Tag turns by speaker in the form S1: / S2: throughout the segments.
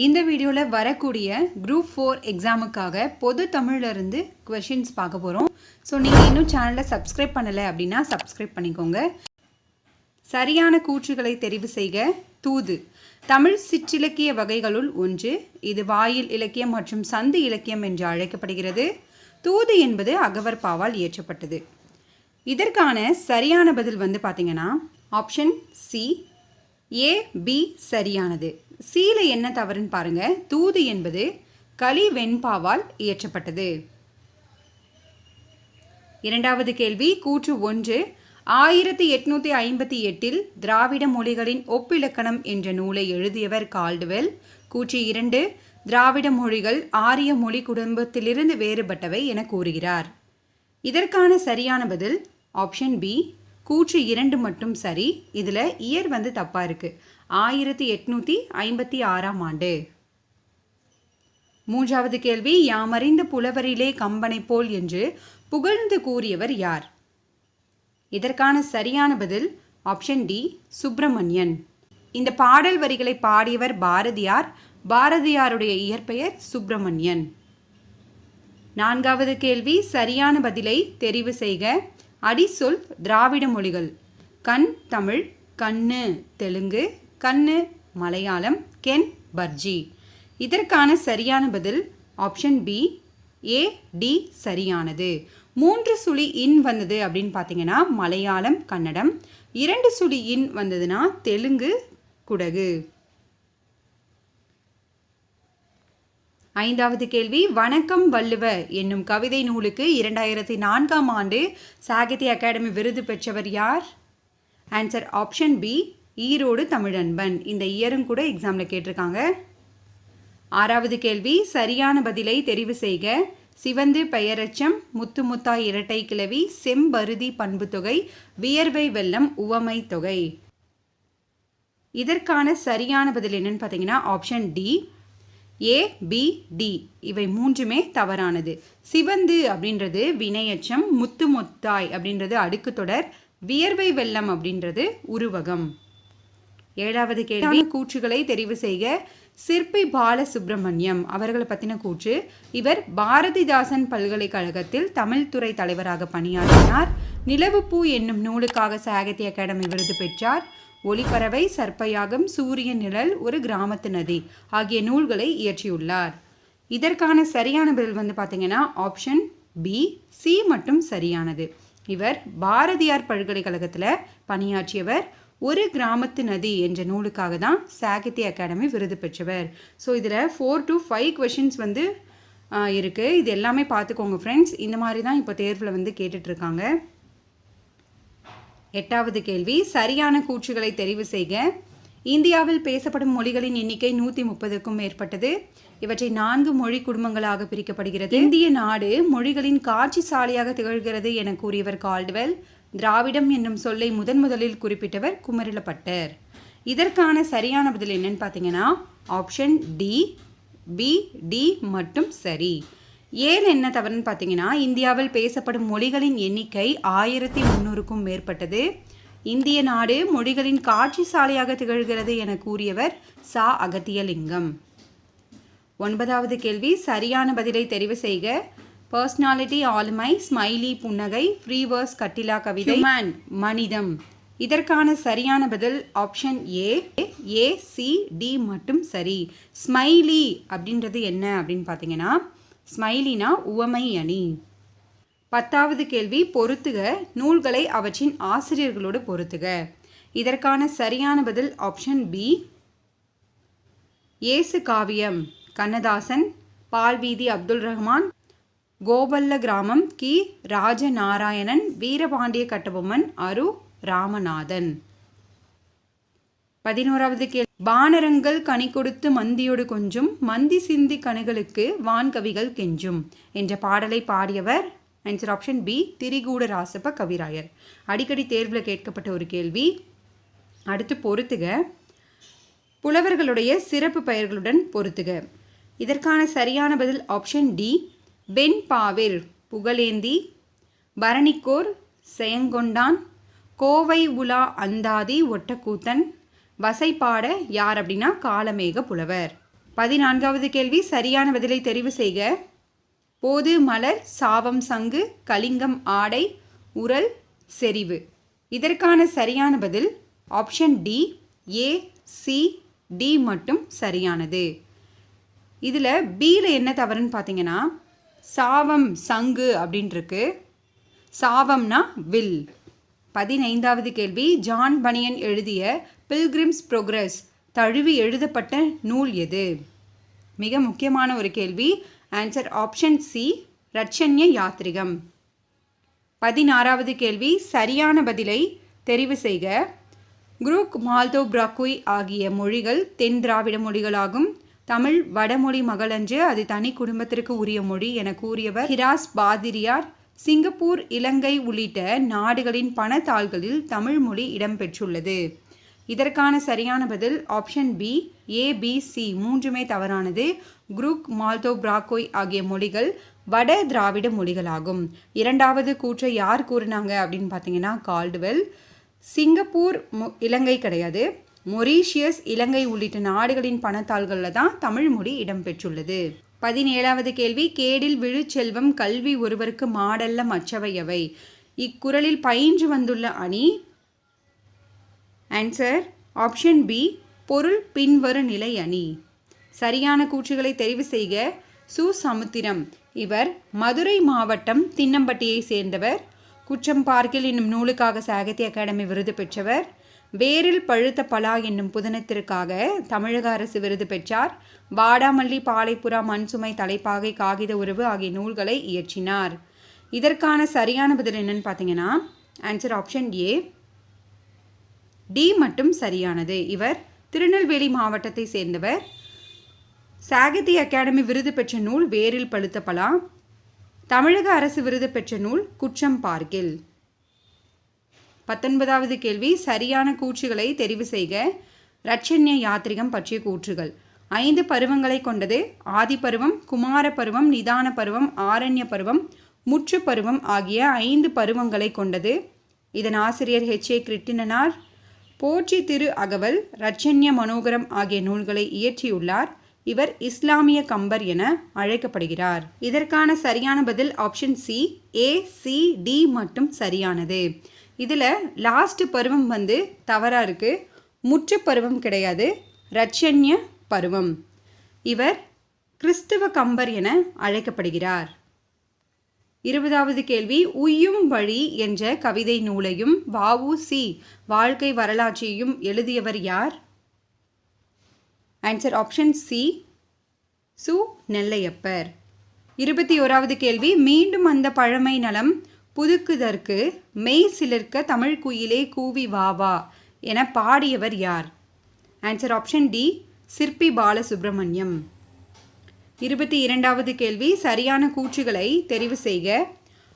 S1: இந்த வீடியோவில் வரக்கூடிய குரூப் 4 எக்ஸாமுக்காக பொது தமிழிலிருந்து கொஷின்ஸ் பார்க்க போகிறோம். ஸோ நீங்கள் இன்னும் சேனலை சப்ஸ்கிரைப் பண்ணலை அப்படின்னா சப்ஸ்கிரைப் பண்ணிக்கோங்க. சரியான கூற்றுகளை தெரிவு செய்க. தூது தமிழ் சிற்றிலக்கிய வகைகளுள் ஒன்று. இது வாயில் இலக்கியம் மற்றும் சந்து இலக்கியம் என்று அழைக்கப்படுகிறது. தூது என்பது அகவர் பாவால் இயற்றப்பட்டது. இதற்கான சரியான பதில் பார்த்தீங்கன்னா ஆப்ஷன் சி, ஏ, பி சரியானது. சீல என்ன தவறுன்னு பாருங்க. தூது என்பது களி வெண்பாவால் இயற்றப்பட்டது. இரண்டாவது கேள்வி, கூற்று 1. 1858 திராவிட மொழிகளின் ஒப்பிலக்கணம் என்ற நூலை எழுதியவர் கால்டுவெல். கூற்று 2. திராவிட மொழிகள் ஆரிய மொழி குடும்பத்திலிருந்து வேறுபட்டவை என கூறுகிறார். இதற்கான சரியான பதில் ஆப்ஷன் பி, கூற்று 2 மட்டும் சரி. இதில் இயர் தப்பாக இருக்குது. 1856ஆம் ஆண்டு. மூன்றாவது கேள்வி, யாமறிந்த புலவரிலே கம்பனை போல் என்று புகழ்ந்து கூறியவர் யார்? இதற்கான சரியான பதில் ஆப்ஷன் டி, சுப்பிரமணியன். இந்த பாடல் வரிகளை பாடியவர் பாரதியார். பாரதியாருடைய இயற்பெயர் சுப்பிரமணியன். நான்காவது கேள்வி, சரியான பதிலை தெரிவு செய்க. அடிசொல் திராவிட மொழிகள். கண் தமிழ், கண்ணு தெலுங்கு, கண்ணு மலையாளம், கென் பர்ஜி. இதற்கான சரியான பதில் ஆப்ஷன் பி, ஏ, டி சரியானது. 3 சுழி இன் வந்தது அப்படின்னு பார்த்தீங்கன்னா மலையாளம் கன்னடம். 2 சுழி இன் வந்ததுன்னா தெலுங்கு குடகு. ஐந்தாவது கேள்வி, வணக்கம் வள்ளுவ என்னும் கவிதை நூலுக்கு 2004ஆம் ஆண்டு சாகித்ய அகாடமி விருது பெற்றவர் யார்? Answer option B, Erode Tamilanban. இந்த இயரும் கூட எக்ஸாமில் கேட்டிருக்காங்க. ஆறாவது கேள்வி, சரியான பதிலை தெரிவு செய்க. சிவந்து பெயரச்சம், முத்து முத்தாய் இரட்டை கிளவி, செம்பருதி பண்பு தொகை, வியர்வை வெள்ளம் உவமை தொகை. இதற்கான சரியான பதில் என்னன்னு பார்த்தீங்கன்னா ஆப்ஷன் டி, ஏ, பி, டி இவை மூன்றுமே தவறானது. சிவந்து அப்படின்றது வினையச்சம், முத்து முத்தாய் அப்படின்றது அடுக்கு தொடர், வியர்வை வெள்ளம் அப்படின்றது உருவகம். ஏழாவது கேள்வி, கூற்றுகளை தெரிவு செய்க. சிற்பி பாலசுப்ரமணியம் அவர்களை பற்றின கூற்று. இவர் பாரதிதாசன் பல்கலைக்கழகத்தில் தமிழ் துறை தலைவராக பணியாற்றினார். நிலவுப்பூ என்னும் நூலுக்காக சாகித்ய அகாடமி விருது பெற்றார். ஒளிப்பறவை, சர்ப்பயாகம், சூரிய நிழல், ஒரு கிராமத்து நதி ஆகிய நூல்களை இயற்றியுள்ளார். இதற்கான சரியான பதில் பார்த்தீங்கன்னா ஆப்ஷன் பி, சி மட்டும் சரியானது. இவர் பாரதியார் பல்கலைக்கழகத்தில் பணியாற்றியவர். ஒரு கிராமத்து நதி என்ற நூலுக்காக தான் சாகித்ய அகாடமி விருது பெற்றவர். ஸோ இதில் 4 to 5 கொஷின்ஸ் இருக்குது. இது எல்லாமே பார்த்துக்கோங்க ஃப்ரெண்ட்ஸ். இந்த மாதிரி தான் இப்போ தேர்வில் கேட்டுட்ருக்காங்க. எட்டாவது கேள்வி, சரியான கூற்றுகளை தெரிவு செய்க. இந்தியாவில் பேசப்படும் மொழிகளின் எண்ணிக்கை 130க்கும் மேற்பட்டது. இவற்றை 4 மொழி குடும்பங்களாக பிரிக்கப்படுகிறது. இந்திய நாடு மொழிகளின் காட்சி சாலையாக திகழ்கிறது என கூறியவர் கால்டுவெல். திராவிடம் என்னும் சொல்லை முதலில் குறிப்பிட்டவர் குமரிலப்பட்டர். இதற்கான சரியான பதில் என்னன்னு பார்த்தீங்கன்னா ஆப்ஷன் டி, பி, டி மட்டும் சரி. ஏன் என்ன தவறுன்னு பார்த்தீங்கன்னா இந்தியாவில் பேசப்படும் மொழிகளின் எண்ணிக்கை 1300க்கும் மேற்பட்டது. இந்திய நாடு மொழிகளின் காட்சி சாலையாக திகழ்கிறது என கூறியவர் சா. அகத்தியலிங்கம். 9வது கேள்வி, சரியான பதிலை தெரிவு செய்க. பர்சனாலிட்டி ஆளுமை, ஸ்மைலி புன்னகை, ஃப்ரீவர்ஸ் கட்டிலா கவிதை, மேன் மனிதம். இதற்கான சரியான பதில் option A, A, C, D மட்டும் சரி. ஸ்மைலி அப்படின்றது என்ன அப்படின்னு பார்த்தீங்கன்னா ஸ்மைலினா உவமை அணி. 10வது கேள்வி, பொருத்துக. நூல்களை அவற்றின் ஆசிரியர்களோடு பொருத்துக. இதற்கான சரியான பதில் ஆப்ஷன் பி, இயேசு காவியம் கண்ணதாசன், பால்வீதி அப்துல் ரஹ்மான், கோபல்ல கிராமம் கி. ராஜநாராயணன், வீரபாண்டிய கட்டபொம்மன், அரு ராமநாதன். 11வது கேள்வி, வானரங்கள் கனி கொடுத்து மந்தியோடு கொஞ்சும், மந்தி சிந்தி கணுகளுக்கு வான்கவிகள் கெஞ்சும் என்ற பாடலை பாடியவர்? Answer option B, Thirikooda Rasappa Kavirayar. அடிக்கடி தேர்வில் கேட்கப்பட்ட ஒரு கேள்வி. அடுத்து பொருத்துக. புலவர்களுடைய சிறப்பு பெயர்களுடன் பொருத்துக. இதற்கான சரியான பதில் ஆப்ஷன் டி, வெண்பாவிர் புகழேந்தி, பரணிக்கோர் செயங்கொண்டான், கோவை உலா அந்தாதி ஒட்டக்கூத்தன், வசைப்பாட யார் அப்படின்னா காலமேக புலவர். 14வது கேள்வி சரியான பதிலை தெரிவு செய்க. போது மலர், சாவம் சங்கு, கலிங்கம் ஆடை, உரல் செறிவு. இதற்கான சரியான பதில் ஆப்ஷன் டி, ஏ, சி, டி மட்டும் சரியானது. இதில் பியில் என்ன தவறுன்னு பார்த்தீங்கன்னா சாவம் சங்கு அப்படின்ட்டுருக்கு. சாவம்னா வில். 15வது கேள்வி ஜான் பனியன் எழுதிய பில்கிரிம்ஸ் ப்ரோக்ரஸ் தழுவி எழுதப்பட்ட நூல் எது? மிக முக்கியமான ஒரு கேள்வி. Answer option C, Ratchanya Yatrigam. 16வது கேள்வி சரியான பதிலை தெரிவு செய்க. குரூக், மால்தோ, பிராக்குய் ஆகிய மொழிகள் தென் திராவிட மொழிகளாகும். தமிழ் வடமொழி மகளன்று, அது தனி குடும்பத்திற்கு உரிய மொழி என கூறியவர் ஹிராஸ் பாதிரியார். சிங்கப்பூர், இலங்கை உள்ளிட்ட நாடுகளின் பணத்தாள்களில் தமிழ் மொழி இடம்பெற்றுள்ளது. இதற்கான சரியான பதில் ஆப்ஷன் பி, ஏ, பி, சி மூன்றுமே தவறானது. குரூக், மால்தோ, பிராக்கோய் ஆகிய மொழிகள் வட திராவிட மொழிகளாகும். இரண்டாவது கூற்றை யார் கூறினாங்க அப்படின்னு பார்த்தீங்கன்னா கால்டுவெல். சிங்கப்பூர், இலங்கை கிடையாது, மொரீஷியஸ், இலங்கை உள்ளிட்ட நாடுகளின் பணத்தாள்களில் தான் தமிழ் மொழி இடம்பெற்றுள்ளது. 17வது கேள்வி கேடில் விழு செல்வம் கல்வி ஒருவருக்கு மாடல்ல மற்றவை எவை? இக்குறளில் பயின்று வந்துள்ள அணி. ஆன்சர் ஆப்ஷன் பி, பொருள் பின்வரு நிலை அணி. சரியான கூற்றுகளை தெரிவு செய்க. சு சமுத்திரம், இவர் மதுரை மாவட்டம் தின்னம்பட்டியை சேர்ந்தவர். குற்றம் பார்க்கில் என்னும் நூலுக்காக சாகித்ய அகாடமி விருது பெற்றவர். வேரில் பழுத்த பலா என்னும் புதினத்திற்காக தமிழக அரசு விருது பெற்றார். வாடாமல்லி, பாலைப்புறா, மண்சுமை, தலைப்பாகை, காகித உறவு ஆகிய நூல்களை இயற்றினார். இதற்கான சரியான பதில் என்னன்னு பார்த்தீங்கன்னா ஆன்சர் ஆப்ஷன் ஏ, டி மட்டும் சரியானது. இவர் திருநெல்வேலி மாவட்டத்தை சேர்ந்தவர். சாகித்ய அகாடமி விருது பெற்ற நூல் வேரில் பழுத்த பலா. தமிழக அரசு விருது பெற்ற நூல் குற்றம் பார்க்கில். 19வது கேள்வி சரியான கூற்றுகளை தெரிவு செய்க. ரட்சண்ய யாத்ரிகம் பற்றிய கூற்றுகள். 5 பருவங்களை கொண்டது. ஆதி பருவம், குமார பருவம், நிதான பருவம், ஆரண்ய பருவம், முற்று பருவம் ஆகிய 5 பருவங்களை கொண்டது. இதன் ஆசிரியர் H.A. கிருட்டிணனார். போற்றி திரு அகவல், ரட்சண்ய மனோகரம் ஆகிய நூல்களை இயற்றியுள்ளார். இவர் இஸ்லாமிய கம்பர் என அழைக்கப்படுகிறார். இதற்கான சரியான பதில் ஆப்ஷன் சி, ஏ, சி, டி மட்டும் சரியானது. இதில் லாஸ்ட் பருவம் தவறாக இருக்குது. முற்று பருவம் கிடையாது, ரட்சண்ய பருவம். இவர் கிறிஸ்துவ கம்பர் என அழைக்கப்படுகிறார். 20வது கேள்வி உய்யும் வழி என்ற கவிதை நூலையும் வ.உ.சி. வாழ்க்கை வரலாற்றையும் எழுதியவர் யார்? ஆன்சர் ஆப்ஷன் சி, சு நெல்லையப்பர். 21வது கேள்வி மீண்டும் அந்த பழமை நலம் புதுக்குதற்கு மெய் சிலிர்க்க தமிழ் குயிலே கூவி வாவா என பாடியவர் யார்? ஆன்சர் ஆப்ஷன் டி, சிற்பி பாலசுப்ரமணியம். 22வது கேள்வி சரியான கூற்றுகளை தெரிவு செய்க.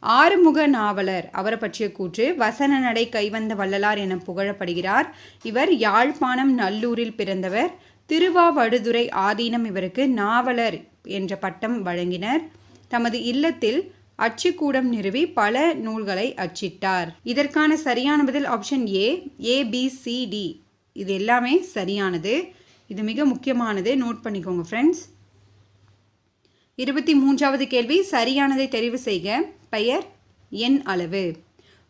S1: ஆறுமுக நாவலர், அவரை பற்றிய கூற்று. வசன நடை கைவந்த வள்ளலார் என புகழப்படுகிறார். இவர் யாழ்ப்பாணம் நல்லூரில் பிறந்தவர். திருவாவடுதுறை ஆதீனம் இவருக்கு நாவலர் என்ற பட்டம் வழங்கினர். தமது இல்லத்தில் அச்சுக்கூடம் நிறுவி பல நூல்களை அச்சிட்டார். இதற்கான சரியான பதில் option A, A, B, C, D இது எல்லாமே சரியானது. இது மிக முக்கியமானது, நோட் பண்ணிக்கோங்க ஃப்ரெண்ட்ஸ். 23வது கேள்வி சரியானதை தெரிவு செய்க. பெயர், எண் அளவு.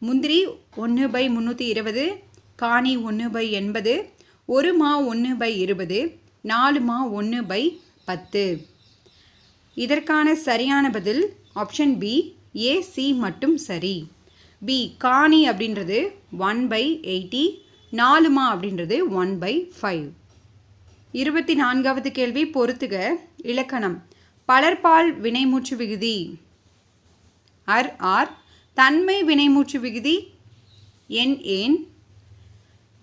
S1: முந்திரி 1/320, காணி 1/80, 1 மா 1/20, 4 மா 1/10. இதற்கான சரியான பதில் ஆப்ஷன் பி, ஏ, சி மட்டும் சரி. பி காணி அப்படின்றது 1/80, 4 மா அப்படின்றது 1/5. 24வது கேள்வி பொறுத்துக. இலக்கணம். பலர்பால் வினைமூச்சு விகுதி அர் ஆர். தன்மை வினைமூச்சு விகுதி என் ஏன்.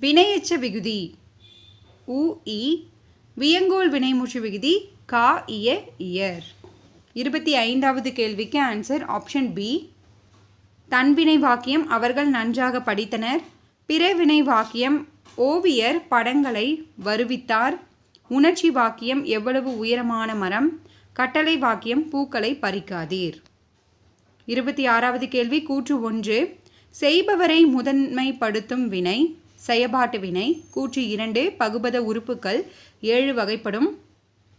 S1: வினையெச்ச விகுதி உ இ. வியங்கோல் வினைமூச்சு விகுதி கா இய இயர். 25வது கேள்விக்கு ஆன்சர் ஆப்ஷன் பி, தன்வினை வாக்கியம் அவர்கள் நன்றாக படித்தனர். பிறவினை வாக்கியம் ஓவியர் படங்களை வருவித்தார். உணர்ச்சி வாக்கியம் எவ்வளவு உயரமான மரம். கட்டளை வாக்கியம் பூக்களை பறிக்காதீர். 26வது கேள்வி கூற்று 1 செய்பவரை முதன்மைப்படுத்தும் வினை செயபாட்டு வினை. கூற்று 2 பகுபத உறுப்புக்கள் 7 வகைப்படும்.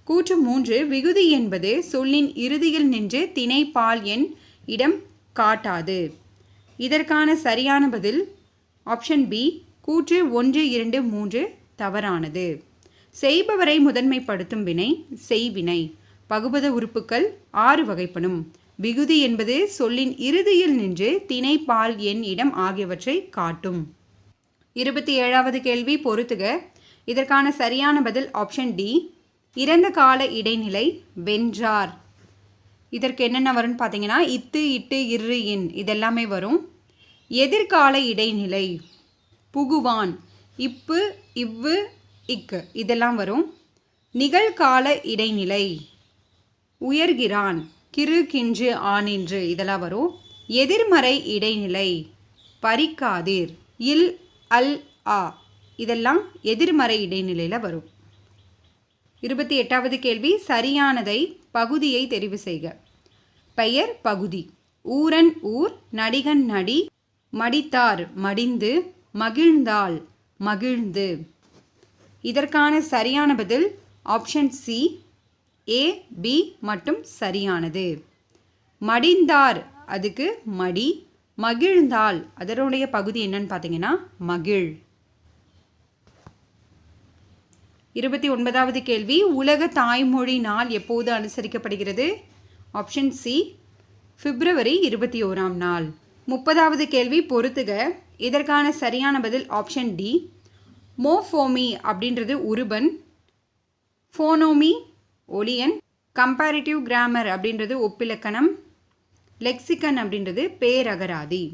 S1: கூற்று 3 விகுதி என்பது சொல்லின் இறுதியில் நின்று திணை பால் எண் இடம் காட்டாது. இதற்கான சரியான பதில் ஆப்ஷன் பி கூற்று 1, 2, 3 தவறானது. செய்பவரை முதன்மைப்படுத்தும் வினை செய்வினை. பகுபத உறுப்புக்கள் 6 வகைப்படும். விகுதி என்பது சொல்லின் இறுதியில் நின்று திணை பால் எண் இடம் ஆகியவற்றை காட்டும். 27வது கேள்வி பொறுத்துக. இதற்கான சரியான பதில் ஆப்ஷன் டி இறந்த கால இடைநிலை வென்றார். இதற்கு என்னென்ன வரும்னு பார்த்தீங்கன்னா இத்து இட்டு இரு இன் இதெல்லாமே வரும். எதிர்கால இடைநிலை புகுவான் இப்பு இவ்வு இக்கு இதெல்லாம் வரும். நிகழ்கால இடைநிலை உயர்கிறான் கிறு கின்று ஆனின்று இதெல்லாம் வரும். எதிர்மறை இடைநிலை பறிக்காதீர் இல் அல் ஆ இதெல்லாம் எதிர்மறை இடைநிலையில் வரும். 28வது கேள்வி சரியானதை பகுதியை தெரிவு செய்க. பெயர் பகுதி. ஊரன் ஊர் நடிகன் நடி மடித்தார் மடிந்து மகிழ்ந்தாள் மகிழ்ந்து. இதற்கான சரியான பதில் ஆப்ஷன் சி ஏ பி மற்றும் சரியானது. மடிந்தார் அதுக்கு மடி, மகிழ்ந்தாள் அதனுடைய பகுதி என்னன்னு பார்த்தீங்கன்னா மகிழ். 29வது கேள்வி உலக தாய்மொழி நாள் எப்போது அனுசரிக்கப்படுகிறது? ஆப்ஷன் சி பிப்ரவரி 21ஆம் நாள். 30வது கேள்வி பொறுத்துக. இதற்கான சரியான பதில் ஆப்ஷன் டி மோஃபோமி அப்படின்றது உருபன், ஃபோனோமி ஒலியன், கம்பேரிட்டிவ் கிராமர் அப்படின்றது ஒப்பிலக்கணம், லெக்சிகன் அப்படின்றது பேரகராதி.